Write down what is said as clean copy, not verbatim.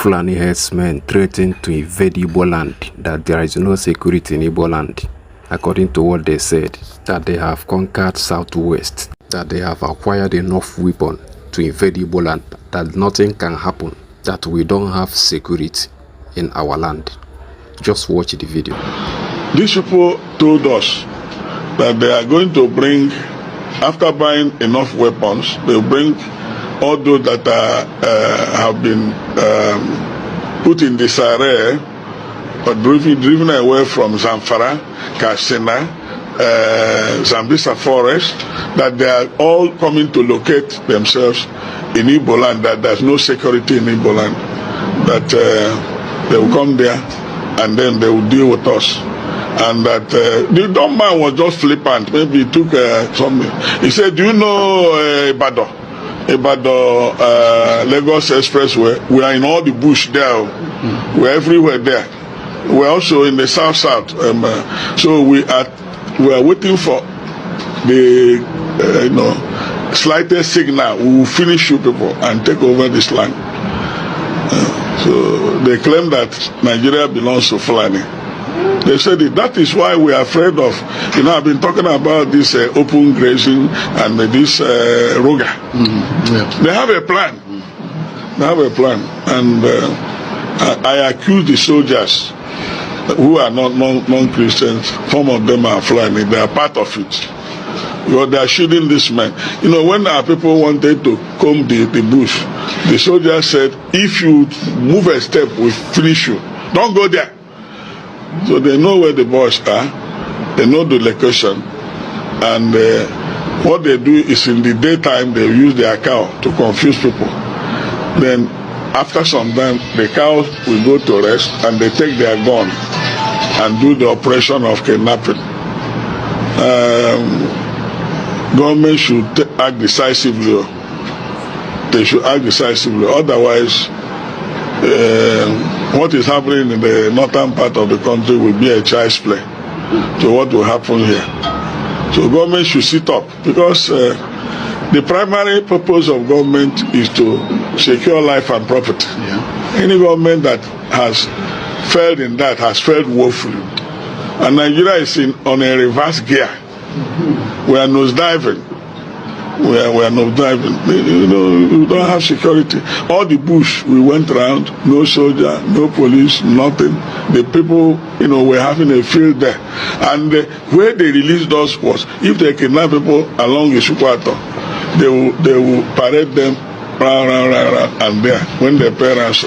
Fulani herdsmen threaten to invade Igbo land, that there is no security in Igbo land. According to what they said, that they have conquered southwest, that they have acquired enough weapon to invade Igbo land, that nothing can happen, that we don't have security in our land. Just watch the video. These people told us that they are going to bring, after buying enough weapons, they'll bring all those that have been put in disarray or driven away from Zamfara, Katsina, Zambisa forest, that they are all coming to locate themselves in Igbo land, that there's no security in Igbo land, that they will come there and then they will deal with us. And that the dumb man was just flippant. Maybe he took something. He said, do you know Ibadan? Lagos Expressway? We are in all the bush there. We're everywhere there. We're also in the south. So we are waiting for the slightest signal. We will finish you people and take over this land. So they claim that Nigeria belongs to Fulani. They said that is why we are afraid of, I've been talking about this open grazing and this roga. Yeah. They have a plan. They have a plan. And I accuse the soldiers who are not non-Christians. Some of them are Fulani. They are part of it. Because they are shooting this man. When our people wanted to comb the bush, the soldiers said, if you move a step, we'll finish you. Don't go there. So they know where the boys are, they know the location, and what they do is in the daytime they use their cow to confuse people. Then after some time the cows will go to rest and they take their gun and do the operation of kidnapping. Government should act decisively. They should act decisively, otherwise what is happening in the northern part of the country will be a child's play to what will happen here. So government should sit up, because the primary purpose of government is to secure life and property. Yeah. Any government that has failed in that has failed woefully. And Nigeria is on a reverse gear. We are nosediving. We are not driving. We don't have security. All the bush we went around, no soldier, no police, nothing. The people, were having a field there. And where they released us was, if they kidnap people along the Sukwato, they will parade them round, and there, when they pay ransom.